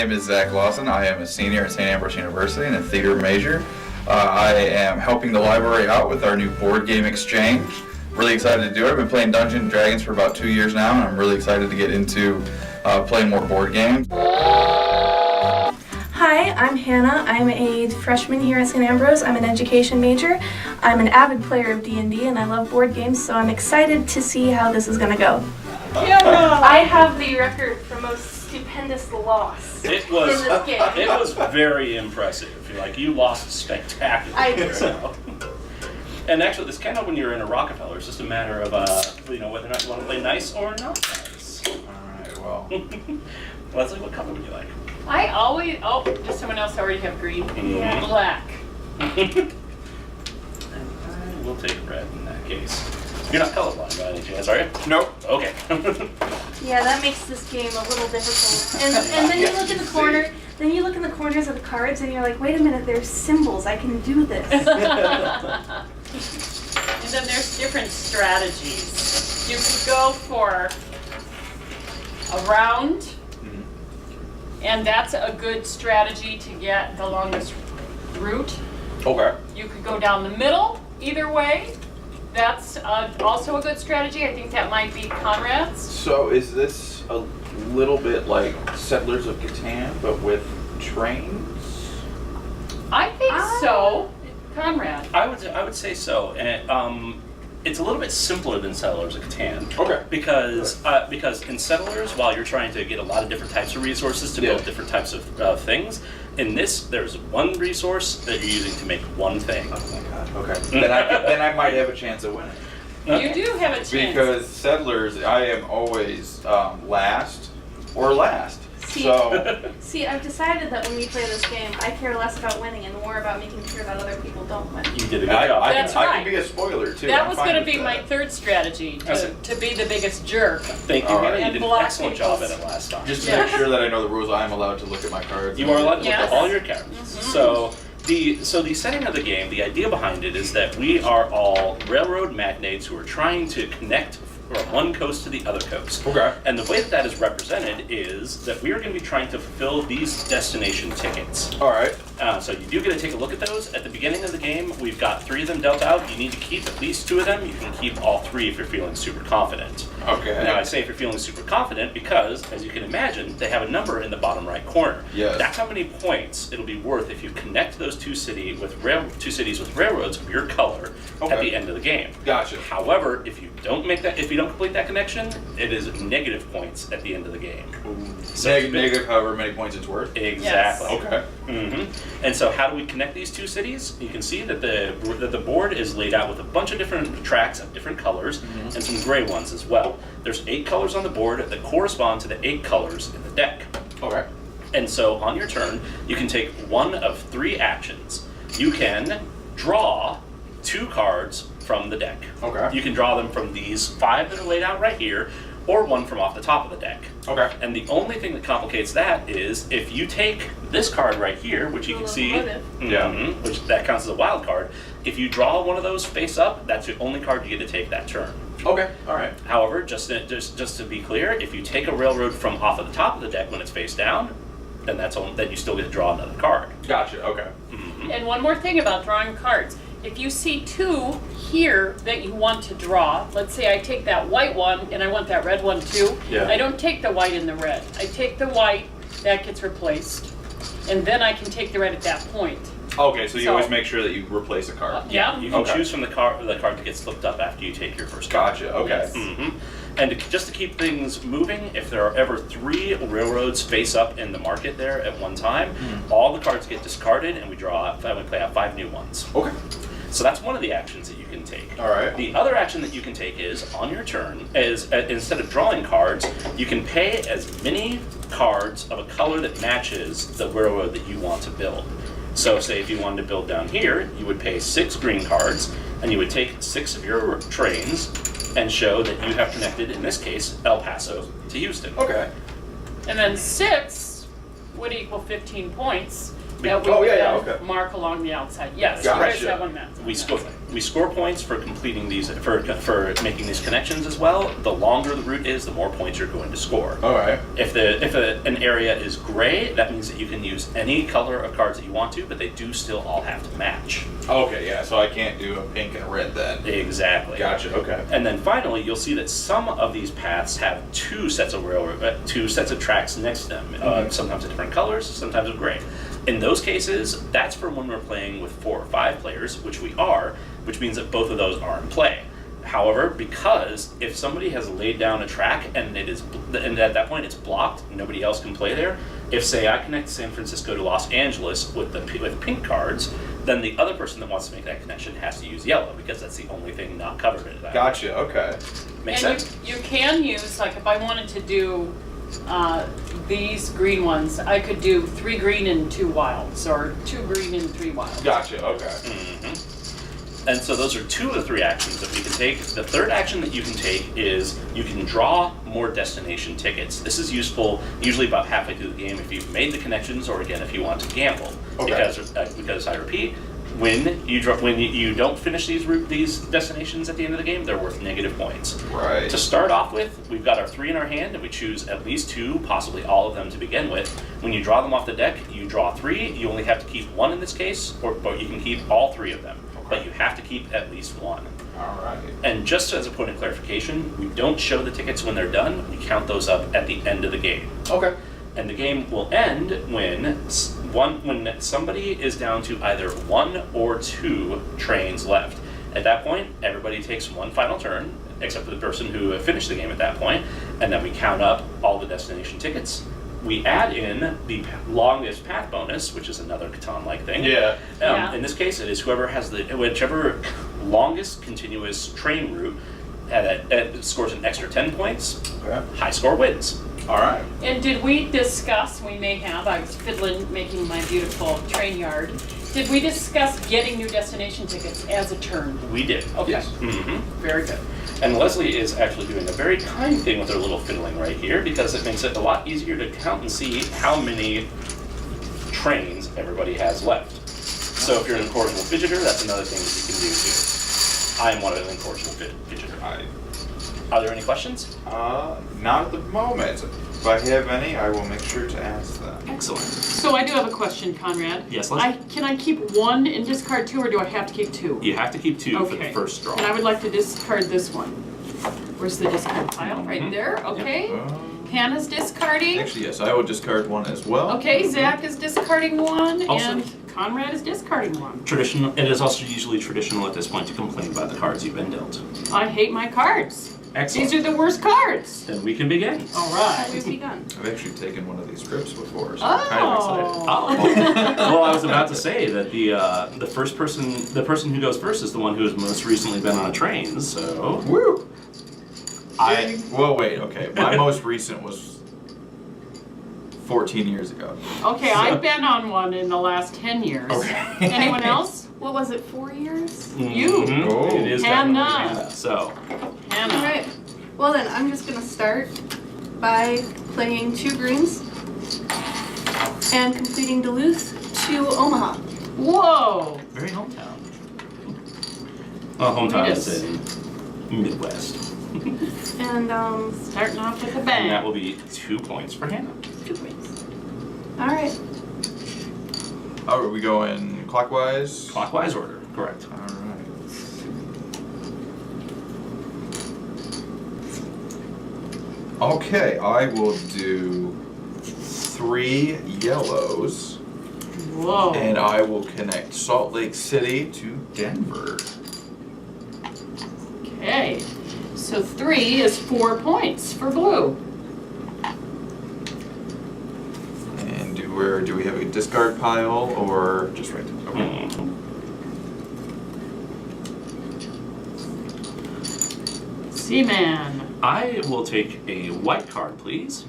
name is Zach Lawson. I am a senior at St. Ambrose University and a theater major. I am helping the library out with our new board game exchange. Really excited to do it. I've been playing Dungeons & Dragons for about 2 years now, and I'm really excited to get into playing more board games. Hi, I'm Hannah. I'm a freshman here at St. Ambrose. I'm an education major. I'm an avid player of D&D and I love board games, so I'm excited to see how this is going to go. I have the record for most stupendous loss It was in this game. It was very impressive. Like, you lost spectacularly. I did. So. And actually, this kind of when you're in a Rockefeller, it's just a matter of whether or not you want to play nice or not nice. All right, well. Leslie, what color would you like? I always, does someone else already have green? Yeah. Black. We'll take red in that case. You're not colorblind by any chance, are you? Nope. Okay. Yeah, that makes this game a little difficult. And then you look in the corner, then you look in the corners of the cards and you're like, wait a minute, there's symbols, I can do this. And then there's different strategies. You could go for a round, and that's a good strategy to get the longest route. Okay. You could go down the middle, either way. That's also a good strategy. I think that might be Conrad's. So is this a little bit like Settlers of Catan, but with trains? I think so. Conrad. I would say so. And it's a little bit simpler than Settlers of Catan. Okay. Because in Settlers, while you're trying to get a lot of different types of resources to build different types of things, in this there's one resource that you're using to make one thing. Oh my god. Okay. then I might have a chance of winning. You do have a chance. Because Settlers, I am always last or last. See, I've decided that when we play this game, I care less about winning and more about making sure that other people don't win. You did a good job. I That's can right. be a spoiler too. That I'm was fine going to with be that. my third strategy, to be the biggest jerk. Thank you, All Hannah. right. You And did an block excellent job at people's- it last time. Just to Yeah. make sure that I know the rules, I am allowed to look at my cards. You are allowed to Yes. look at all your cards. So the setting of the game, the idea behind it is that we are all railroad magnates who are trying to connect from one coast to the other coast. Okay. And the way that is represented is that we are going to be trying to fulfill these destination tickets. All right. So you do get to take a look at those. At the beginning of the game, we've got 3 of them dealt out. You need to keep at least 2 of them. You can keep all 3 if you're feeling super confident. Okay. Now, I say if you're feeling super confident because, as you can imagine, they have a number in the bottom right corner. Yes. That's how many points it'll be worth if you connect those two cities with railroads of your color at the end of the game. Gotcha. However, if you don't complete that connection, it is negative points at the end of the game. So Negative however many points it's worth. Exactly. Okay. And so how do we connect these two cities? You can see that the board is laid out with a bunch of different tracks of different colors and some gray ones as well. There's 8 colors on the board that correspond to the 8 colors in the deck. Okay. And so on your turn, you can take one of 3 actions. You can draw 2 cards from the deck. Okay. You can draw them from these 5 that are laid out right here, or one from off the top of the deck. Okay. And the only thing that complicates that is if you take this card right here, which you can see, which that counts as a wild card, if you draw one of those face up, that's the only card you get to take that turn. Okay. All right. However, just to be clear, if you take a railroad from off of the top of the deck when it's face down, then then you still get to draw another card. Gotcha. Okay. And one more thing about drawing cards. If you see 2 here that you want to draw, let's say I take that white one and I want that red one too. Yeah. I don't take the white and the red. I take the white, that gets replaced. And then I can take the red at that point. Okay, so you always make sure that you replace a card. Yeah. You can choose from the card that gets flipped up after you take your first card. Gotcha. Okay. Yes. And just to keep things moving, if there are ever 3 railroads face up in the market there at one time, all the cards get discarded and we play out 5 new ones. Okay. So that's one of the actions that you can take. All right. The other action that you can take is, on your turn, instead of drawing cards, you can pay as many cards of a color that matches the railroad that you want to build. So say if you wanted to build down here, you would pay 6 green cards, and you would take 6 of your trains and show that you have connected, in this case, El Paso to Houston. Okay. And then 6 would equal 15 points. that we Oh, would yeah, yeah, then okay. mark along the outside. Yes, Gotcha. where's that one, Matt? We score points for completing these for making these connections as well. The longer the route is, the more points you're going to score. All right. If an area is gray, that means that you can use any color of cards that you want to, but they do still all have to match. Okay, yeah, so I can't do a pink and a red then. Exactly. Gotcha, okay. And then finally, you'll see that some of these paths have two sets of tracks next to them. Sometimes of different colors, sometimes of gray. In those cases, that's for when we're playing with 4 or 5 players, which we are, which means that both of those are in play. However, because if somebody has laid down a track and and at that point it's blocked, nobody else can play there. If, say, I connect San Francisco to Los Angeles with pink cards, then the other person that wants to make that connection has to use yellow because that's the only thing not covered in that. Gotcha, okay. Makes And sense? you can use, like if I wanted to do these green ones, I could do 3 green and 2 wilds, or 2 green and 3 wilds. Gotcha, okay. Mm-hmm. And so those are 2 of the 3 actions that we can take. The third action that you can take is you can draw more destination tickets. This is useful usually about halfway through the game if you've made the connections, or again if you want to gamble. Okay. Because I repeat, when you don't finish these destinations at the end of the game, they're worth negative points. Right. To start off with, we've got our 3 in our hand, and we choose at least 2, possibly all of them to begin with. When you draw them off the deck, you draw 3. You only have to keep 1 in this case, but you can keep all 3 of them. But you have to keep at least 1. All right. And just as a point of clarification, we don't show the tickets when they're done. We count those up at the end of the game. Okay. And the game will end when somebody is down to either 1 or 2 trains left. At that point, everybody takes one final turn, except for the person who finished the game at that point, and then we count up all the destination tickets. We add in the longest path bonus, which is another Catan-like thing. Yeah. Yeah. In this case, it is whichever longest continuous train route scores an extra 10 points. Okay. High score wins. All right. And did we discuss, I was fiddling making my beautiful train yard. Did we discuss getting new destination tickets as a turn? We did. Okay. Yes. Mm-hmm. Very good. And Leslie is actually doing a very kind thing with her little fiddling right here because it makes it a lot easier to count and see how many trains everybody has left. So if you're an incorrigible fidgeter, that's another thing that you can do too. I am one of an incorrigible fidgeter. Are there any questions? Not at the moment. If I have any, I will make sure to ask them. Excellent. So I do have a question, Conrad. Yes, Leslie? Can I keep 1 and discard 2, or do I have to keep 2? You have to keep 2 for the Okay. first draw. And I would like to discard this one. Where's the discard pile? Right there, okay. Hannah's discarding. Actually, yes, I will discard 1 as well. Okay, Zach is discarding 1, Also- and Conrad is discarding 1. Traditional. It is also usually traditional at this point to complain about the cards you've been dealt. I hate my cards. Excellent. These are the worst cards. Then we can begin. All Have we right. begun? I've actually taken one of these scripts before, so I'm kind of excited. Oh. Well, I was about to say that the person who goes first is the one who has most recently been on a train. So Woo! Well, wait, okay. My most recent was 14 years ago. Okay, I've been on one in the last 10 years. Okay. Anyone else? What was it, 4 years? You. Oh. It is Hannah. definitely Hannah. So Hannah. All right. Well then, I'm just gonna start by playing 2 greens and completing Duluth to Omaha. Whoa. very hometown. Well, hometown Yes. is in Midwest. And Starting off with a And that bang. will be 2 points for Hannah. 2 points. All right. Oh, are we going clockwise? Clockwise order, correct. All right. Okay, I will do 3 yellows, Whoa. and I will connect Salt Lake City to Denver. Okay. So 3 is 4 points for blue. And do we have a discard pile or just right there? Okay. Seaman. I will take a white card, please.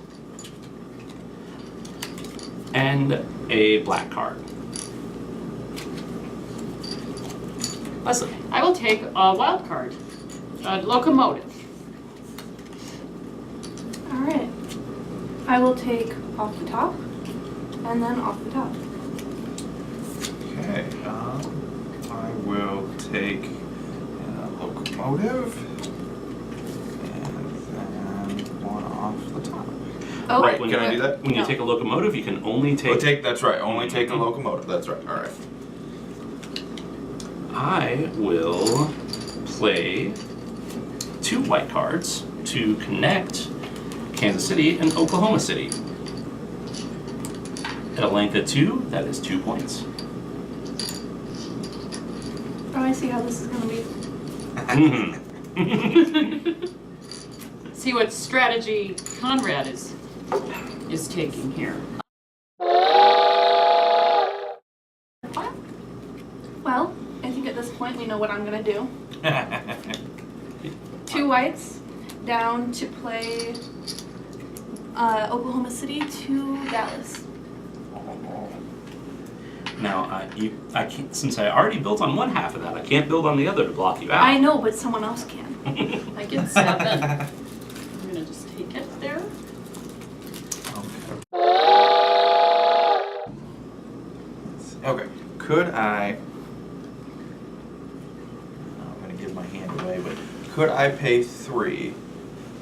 And a black card. Leslie. I will take a wild card. A locomotive. All right. I will take off the top and then off the top. Okay, I will take locomotive and then one off the top. Oh, Right, Can I do that? When you No. take a locomotive, you can only take. That's right. Only take a locomotive. That's right. All right. I will play 2 white cards to connect Kansas City and Oklahoma City. At a length of 2, that is 2 points. Oh, I see how this is gonna be. See what strategy Conrad is taking here. Well, I think at this point we know what I'm gonna do. 2 whites down to play Oklahoma City to Dallas. Now, I can't, since I already built on one half of that, I can't build on the other to block you out. I know, but someone else can. I get 7. I'm gonna just take it there. Okay. Could I? I'm gonna give my hand away, but could I pay 3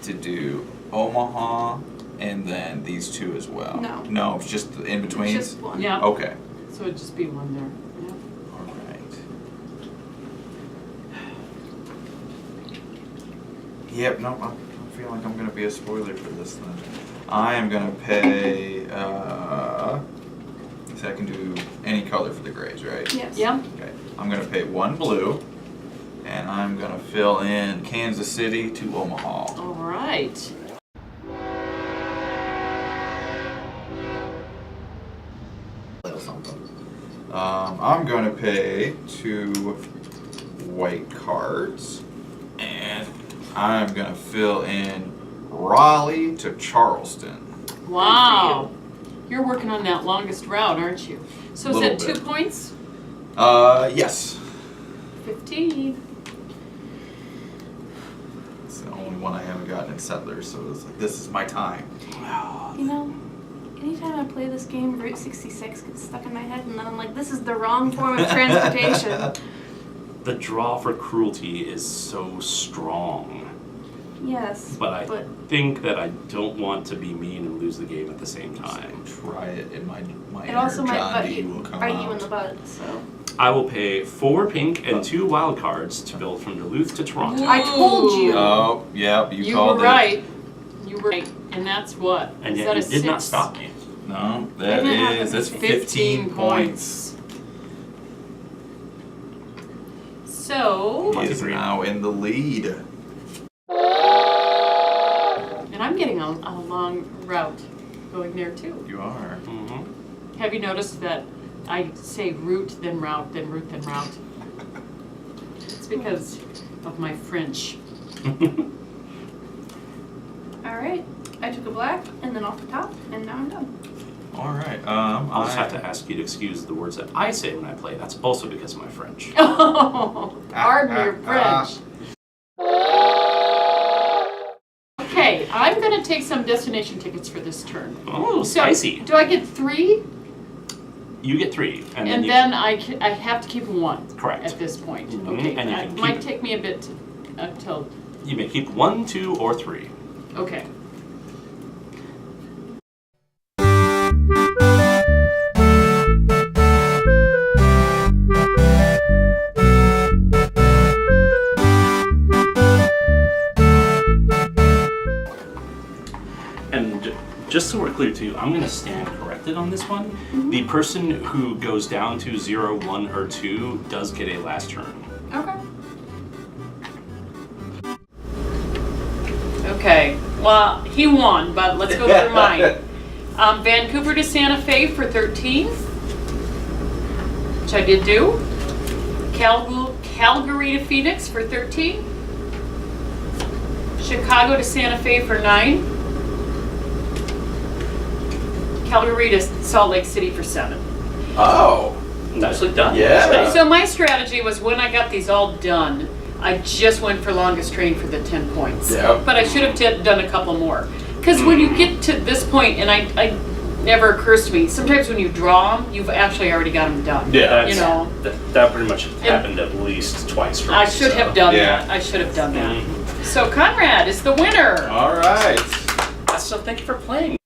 to do Omaha and then these 2 as well? No. No, it's just the in It's betweens. just one. Yeah. Okay. So it'd just be 1 there. Yeah. All right. Yep. No, I feel like I'm gonna be a spoiler for this then. I am gonna pay. So I can do any color for the grays, right? Yes. Yeah. Okay. I'm gonna pay 1 blue, and I'm gonna fill in Kansas City to Omaha. All right. Little something. I'm gonna pay 2 white cards, and I'm gonna fill in Raleigh to Charleston. Wow. You're working on that longest route, aren't you? So is Little that 2 bit. points? Yes. 15. It's the only one I haven't gotten in Settlers, so it's like, this is my time. You know, anytime I play this game, Route 66 gets stuck in my head, and then I'm like, this is the wrong form of transportation. The draw for cruelty is so strong. Yes. But I think that I don't want to be mean and lose the game at the same time. Try it, and my It inner also might John bite D you, will come bite out. you in the butt, so. I will pay 4 pink and 2 wild cards to build from Duluth to Toronto. I told you. Oh, yep, you You called were it. right. You were right. And that's what? And Is yet that you a did not 6? stop me. No, that Didn't happen. is, that's 15 points. So, He is now in the lead. and I'm getting a long route going there too. You are. Mm-hmm. Have you noticed that I say route, then route, then route, then route? It's because of my French. Alright, I took a black, and then off the top, and now I'm done. All right. I'll just have to ask you to excuse the words that I say when I play. That's also because of my French. Oh, pardon your French. Okay, I'm gonna take some destination tickets for this turn. Oh, So, spicy. do I get 3? You get 3. And then, I have to keep 1. Correct. At this point. Mhm, Okay, and you that can might keep- take me a bit until. you may keep 1, 2, or 3. Okay. And just so we're clear too, I'm going to stand corrected on this one. The person who goes down to 0, 1, or 2 does get a last turn. Okay. Okay, well, he won, but let's go through mine. Vancouver to Santa Fe for 13, which I did do. Calgary to Phoenix for 13. Chicago to Santa Fe for 9. Calgary to Salt Lake City for 7. Oh. Nicely done. Yeah. So my strategy was when I got these all done, I just went for longest train for the 10 points. Yep. But I should have done a couple more. Because when you get to this point, and I never occurs to me. Sometimes when you draw them, you've actually already got them done. Yeah, You know, that pretty much happened at least twice for me. I should have done Yeah. that. I should have done that. Mhm. So Conrad is the winner. All right. So thank you for playing.